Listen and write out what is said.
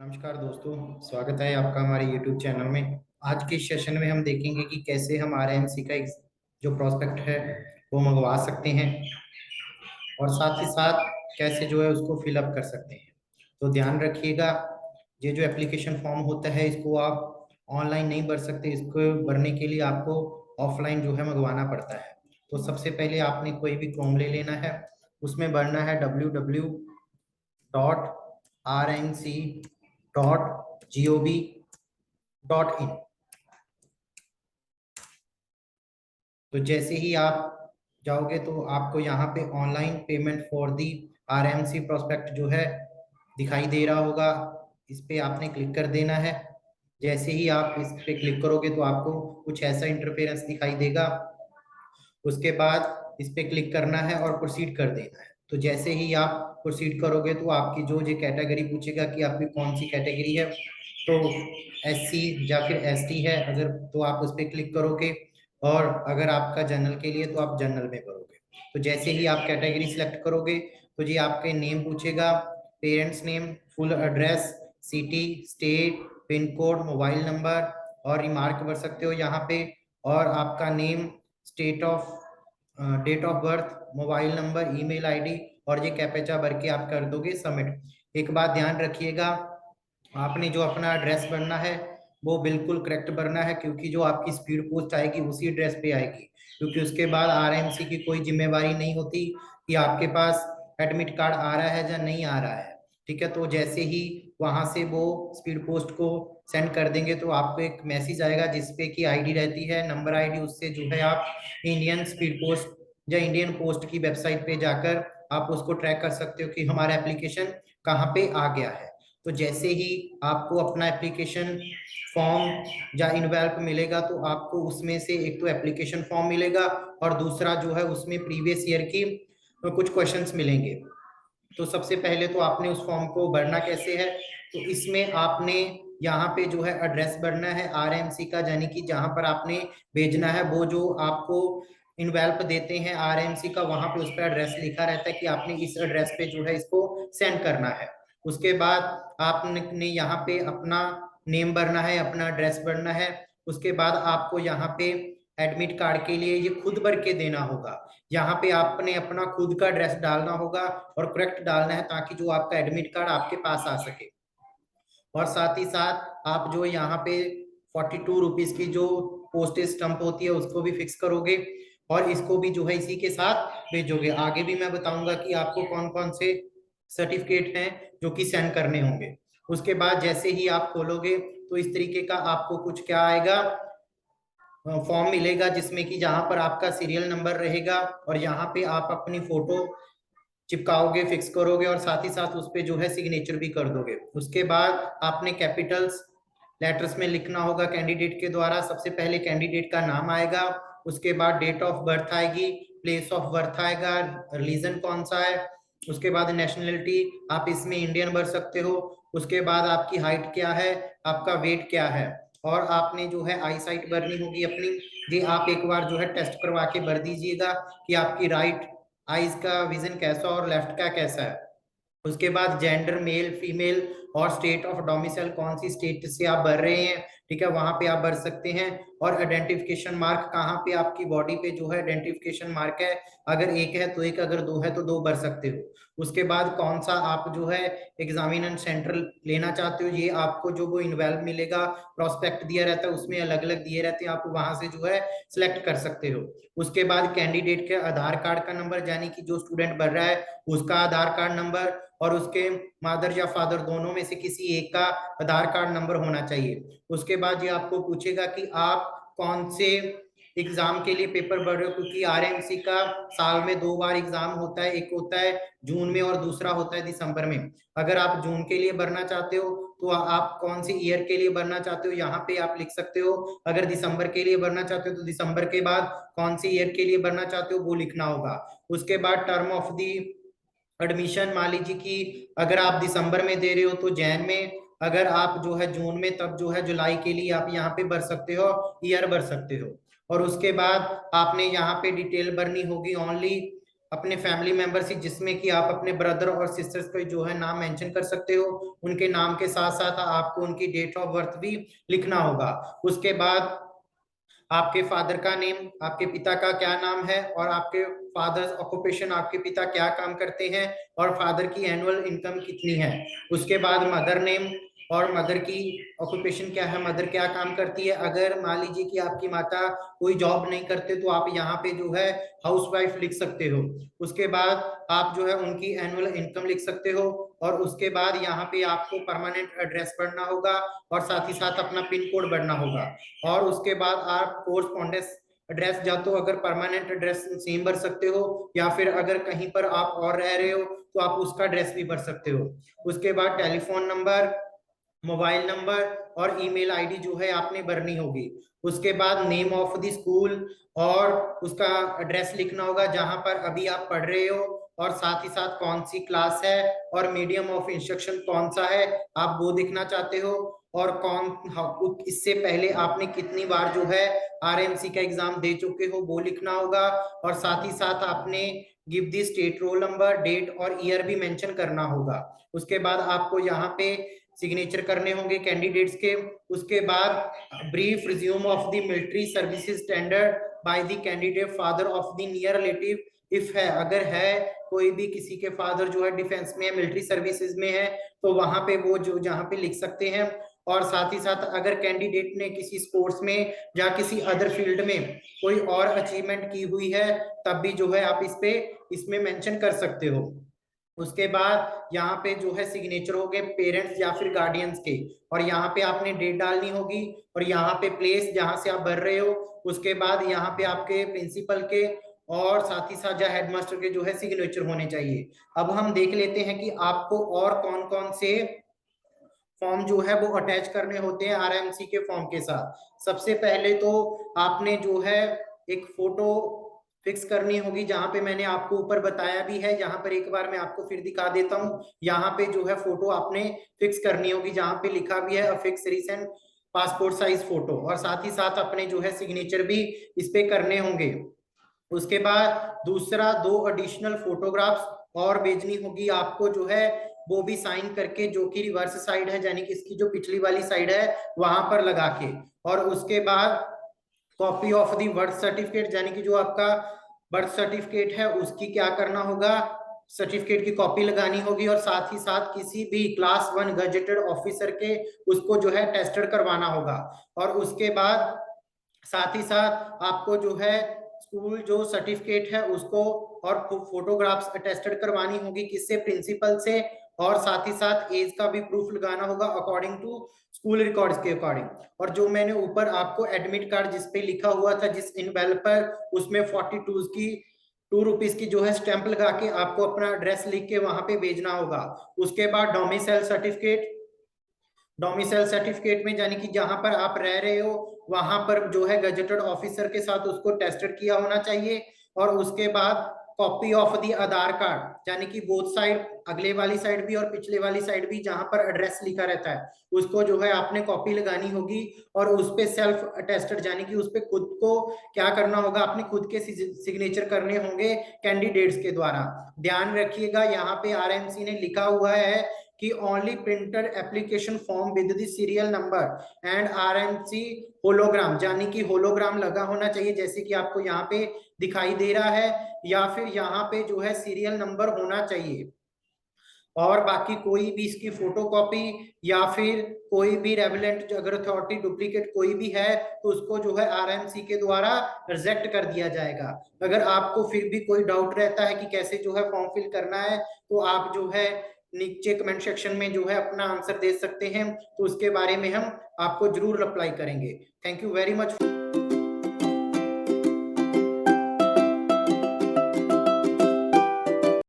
नमस्कार दोस्तों, स्वागत है आपका हमारे YouTube चैनल में। आज के सेशन में हम देखेंगे कि कैसे हम आरएमसी का जो प्रोस्पेक्ट है वो मंगवा सकते हैं और साथ ही साथ कैसे जो है उसको फिलअप कर सकते हैं। तो ध्यान रखिएगा, ये जो एप्लीकेशन फॉर्म होता है इसको आप ऑनलाइन नहीं भर सकते, इसको भरने के लिए आपको ऑफलाइन जो है मंगवाना पड़ता है। तो सबसे पहले आपने कोई भी क्रोम ले लेना है, उसमें भरना है www.rnc.gov.in। तो जैसे ही आप जाओगे तो आपको यहाँ पे online payment for the RMC prospect जो है दिखाई दे रहा होगा, इस पे आपने क्लिक कर देना है। जैसे ही आप इस पे क्लिक करोगे तो आपको कुछ ऐसा इंटरफेरेंस दिखाई देगा। उसके बाद इस पे क्लिक करना है और प्रोसीड कर देना है। तो जैसे ही आप प्रोसीड करोगे तो आपकी जो ये कैटेगरी पूछेगा कि आपकी कौन सी कैटेगरी है, तो एससी या फिर एसटी है अगर, तो आप उस पर क्लिक करोगे, और अगर आपका जनरल के लिए तो आप जनरल में करोगे। तो जैसे ही आप कैटेगरी सिलेक्ट करोगे तो ये आपके नेम पूछेगा, parents name, full address, city, state, pin code, mobile number, और रिमार्क भर सकते हो यहाँ पे, और आपका name, state of date of birth, mobile number, email ID, और ये कैपेचा भर के आप कर दोगे सबमिट। एक बात ध्यान रखिएगा, आपने जो अपना एड्रेस भरना है वो बिल्कुल करेक्ट भरना है, क्योंकि जो आपकी स्पीड पोस्ट आएगी उसी एड्रेस पे आएगी, क्योंकि उसके बाद आरएमसी की कोई जिम्मेवारी नहीं होती कि आपके पास एडमिट कार्ड आ रहा है या नहीं आ रहा है। ठीक है, तो जैसे ही वहां से वो स्पीड पोस्ट को सेंड कर देंगे तो आपको एक मैसेज आएगा जिसपे की आईडी रहती है, नंबर आईडी, उससे जो है आप इंडियन स्पीड पोस्ट या इंडियन पोस्ट की वेबसाइट पे जाकर आप उसको ट्रैक कर सकते हो कि हमारा एप्लीकेशन कहाँ पे आ गया है। तो जैसे ही आपको अपना एप्लीकेशन फॉर्म या इनवेल्प मिलेगा तो आपको उसमें से एक तो एप्लीकेशन फॉर्म मिलेगा और दूसरा जो है उसमें प्रीवियस ईयर की कुछ क्वेश्चंस मिलेंगे। तो सबसे पहले तो आपने उस फॉर्म को भरना कैसे है, तो इसमें आपने यहाँ पे जो है एड्रेस भरना है आरएमसी का, यानी कि जहां पर आपने भेजना है वो जो आपको इनवेल्प देते हैं आरएमसी का, वहां पे उस पर एड्रेस लिखा रहता है कि आपने इस एड्रेस पे जो है इसको सेंड करना है। उसके बाद आपने यहाँ पे अपना नेम भरना है, अपना एड्रेस भरना है। उसके बाद आपको यहाँ पे एडमिट कार्ड के लिए ये खुद भर के देना होगा। यहाँ पे आपने अपना खुद का एड्रेस डालना होगा और करेक्ट डालना है, ताकि जो आपका एडमिट कार्ड आपके पास आ सके। और साथ ही साथ आप जो यहाँ पे 42 रुपीज की जो पोस्टेज स्टंप होती है उसको भी फिक्स करोगे, और इसको भी जो है इसी के साथ भेजोगे। आगे भी मैं बताऊंगा कि आपको कौन कौन से सर्टिफिकेट हैं जो कि सेंड करने होंगे। उसके बाद जैसे ही आप खोलोगे तो इस तरीके का आपको कुछ क्या आएगा, फॉर्म मिलेगा, जिसमें कि जहां पर आपका सीरियल नंबर रहेगा और यहाँ पे आप अपनी फोटो चिपकाओगे, फिक्स करोगे, और साथ ही साथ उस पे जो है सिग्नेचर भी कर दोगे। उसके बाद आपने कैपिटल्स लेटर्स में लिखना होगा कैंडिडेट के द्वारा। सबसे पहले कैंडिडेट का नाम आएगा, उसके बाद डेट ऑफ बर्थ आएगी, प्लेस ऑफ बर्थ आएगा, रिलीजन कौन सा है, उसके बाद नेशनलिटी आप इसमें इंडियन भर सकते हो, उसके बाद आपकी हाइट क्या है, आपका वेट क्या है, और आपने जो है आई साइट भरनी होगी अपनी। ये आप एक बार जो है टेस्ट करवा के भर दीजिएगा कि आपकी राइट आईज का विजन कैसा और लेफ्ट का कैसा है। उसके बाद जेंडर मेल फीमेल और स्टेट ऑफ डोमिसाइल कौन सी स्टेट से आप भर रहे हैं, ठीक है, वहां पे आप भर सकते हैं। और आइडेंटिफिकेशन मार्क कहाँ पे आपकी बॉडी पे जो है आइडेंटिफिकेशन मार्क है, अगर एक है तो एक, अगर दो है तो दो भर सकते हो। उसके बाद कौन सा आप जो है एग्जामिनेशन सेंटर लेना चाहते हो, ये आपको जो वो इन्वेल्व मिलेगा, प्रोस्पेक्ट दिया रहता है उसमें अलग अलग दिए रहते हैं, आप वहां से जो है सिलेक्ट कर सकते हो। उसके बाद कैंडिडेट के आधार कार्ड का नंबर, यानी कि जो स्टूडेंट भर रहा है उसका आधार कार्ड नंबर, और उसके मदर या फादर दोनों में से किसी एक का आधार कार्ड नंबर होना चाहिए। उसके बाद ये आपको पूछेगा कि आप कौन से एग्जाम के लिए पेपर भर रहे हो, क्योंकि आरएमसी का साल में 2 बार एग्जाम होता है, एक होता है जून में और दूसरा होता है दिसंबर में। अगर आप जून के लिए भरना चाहते हो तो आप कौन सी ईयर के लिए भरना चाहते हो यहाँ पे आप लिख सकते हो। अगर दिसंबर के लिए भरना चाहते हो तो दिसंबर के बाद कौन सी ईयर के लिए भरना चाहते हो वो लिखना होगा। उसके बाद टर्म ऑफ दी एडमिशन, मान लीजिए कि अगर आप दिसंबर में दे रहे हो तो जैन में, अगर आप जो है जून में तब जो है जुलाई के लिए आप यहाँ पे भर सकते हो, ईयर भर सकते हो। और उसके बाद आपने यहाँ पे डिटेल भरनी होगी ओनली अपने फैमिली मेंबर से, जिसमें कि आप अपने ब्रदर और सिस्टर्स का जो है नाम मेंशन कर सकते हो। उनके नाम के साथ साथ आपको उनकी डेट ऑफ बर्थ भी लिखना होगा। उसके बाद आपके फादर का नेम, आपके पिता का क्या नाम है, और आपके फादर्स ऑक्यूपेशन, आपके पिता क्या काम करते हैं, और फादर की एनुअल इनकम कितनी है। उसके बाद मदर नेम, और मदर की ऑक्यूपेशन क्या है, मदर क्या काम करती है। अगर मान लीजिए कि आपकी माता कोई जॉब नहीं करते तो आप यहाँ पे जो है हाउसवाइफ लिख सकते हो। उसके बाद आप जो है उनकी एनुअल इनकम लिख सकते हो, और उसके बाद यहाँ पे आपको परमानेंट एड्रेस भरना होगा, और साथ ही साथ अपना पिन कोड भरना होगा। और उसके बाद आप कोरस्पॉन्डेंस एड्रेस, या तो अगर परमानेंट एड्रेस सेम भर सकते हो, या फिर अगर कहीं पर आप और रह रहे हो तो आप उसका एड्रेस भी भर सकते हो। उसके बाद टेलीफोन नंबर, मोबाइल नंबर और ईमेल आईडी जो है आपने भरनी होगी। उसके बाद नेम ऑफ द स्कूल और उसका एड्रेस लिखना होगा जहां पर अभी आप पढ़ रहे हो, और साथ ही साथ कौन सी क्लास है, और मीडियम ऑफ इंस्ट्रक्शन कौन सा है आप वो देखना चाहते हो, और इससे पहले आपने कितनी बार जो है आरएमसी का एग्जाम दे चुके हो वो लिखना होगा। और साथ ही साथ आपने give the state roll number, date और ईयर भी मेंशन करना होगा। उसके बाद आपको यहाँ पे सिग्नेचर करने होंगे कैंडिडेट्स के। उसके बाद brief resume of the military services tender by the candidate father of the near relative, if है, अगर है कोई भी किसी के फादर जो है डिफेंस में है, मिलिट्री सर्विसेज में है, तो वहां पे वो जो जहां पे लिख सकते हैं। और साथ ही साथ अगर कैंडिडेट ने किसी स्पोर्ट्स में या किसी अदर फील्ड में कोई और अचीवमेंट की हुई है तब भी जो है आप इसमें मेंशन कर सकते हो। उसके बाद यहाँ पे जो है सिग्नेचर हो गए पेरेंट्स या फिर गार्डियंस के, और यहाँ पे आपने डेट डालनी होगी, और यहाँ पे प्लेस जहाँ से आप भर रहे हो। उसके बाद यहाँ पे आपके प्रिंसिपल के और साथ ही साथ हेडमास्टर के जो है सिग्नेचर होने चाहिए। अब हम देख लेते हैं कि आपको और कौन कौन से फॉर्म जो है वो अटैच करने होते हैं आरएमसी के फॉर्म के साथ। सबसे पहले तो आपने जो है एक फोटो फिक्स करनी होगी, जहां पे मैंने आपको ऊपर बताया भी है। यहाँ पर एक बार मैं आपको फिर दिखा देता हूँ। यहाँ पे जो है फोटो आपने फिक्स करनी होगी, जहां पे लिखा भी है fix recent passport size photo, और साथ ही साथ अपने जो है सिग्नेचर भी इस पे करने होंगे। उसके बाद दूसरा, 2 एडिशनल फोटोग्राफ्स और भेजनी होगी आपको जो है, वो भी साइन करके, जो कि रिवर्स साइड है, यानी कि इसकी जो पिछली वाली साइड है वहां पर लगा के। और उसके बाद copy of the birth certificate, यानी कि जो आपका बर्थ सर्टिफिकेट है उसकी क्या करना होगा, सर्टिफिकेट की कॉपी लगानी होगी। और साथ ही साथ किसी भी क्लास 1 गजेटेड ऑफिसर के उसको जो है टेस्टेड करवाना होगा। और उसके बाद साथ ही साथ आपको जो है स्कूल जो सर्टिफिकेट है उसको और फोटोग्राफ्स अटेस्टेड करवानी होगी, किससे, प्रिंसिपल से। और साथ ही साथ एज का भी प्रूफ लगाना होगा अकॉर्डिंग टू स्कूल रिकॉर्ड्स के अकॉर्डिंग। और जो मैंने ऊपर आपको एडमिट कार्ड जिसपे लिखा हुआ था जिस इनवेलप पर, उसमें 42 की ₹2 की जो है स्टैंप लगा के आपको अपना एड्रेस लिख के वहां पे भेजना होगा। उसके बाद डोमिसाइल सर्टिफिकेट, डोमिसाइल सर्टिफिकेट में यानी कि जहां पर आप रह रहे हो वहां पर जो है गजेटेड ऑफिसर के साथ उसको टेस्टेड किया होना चाहिए। और उसके बाद copy of the Aadhaar card, यानी कि बोथ साइड, अगले वाली साइड भी और पिछले वाली साइड भी, जहां पर एड्रेस लिखा रहता है उसको जो है आपने कॉपी लगानी होगी। और उस पे सेल्फ अटेस्टेड, यानी कि उस पे खुद को क्या करना होगा, अपने खुद के सिग्नेचर करने होंगे कैंडिडेट्स के द्वारा। ध्यान रखिएगा यहाँ पे आरएमसी ने लिखा हुआ है कि only printed application form with the serial number and RMC hologram, यानी कि होलोग्राम लगा होना चाहिए जैसे कि आपको यहाँ पे दिखाई दे रहा है, या फिर यहाँ पे जो है सीरियल नंबर होना चाहिए। और बाकी कोई भी इसकी फोटोकॉपी या फिर कोई भी रेवलेंट अगर अथॉरिटी डुप्लीकेट कोई भी है तो उसको जो है आरएमसी के द्वारा रिजेक्ट कर दिया जाएगा। अगर आपको फिर भी कोई डाउट रहता है कि कैसे जो है फॉर्म फिल करना है, तो आप जो है नीचे कमेंट सेक्शन में जो है अपना आंसर दे सकते हैं, तो उसके बारे में हम आपको जरूर रिप्लाई करेंगे। Thank you very much.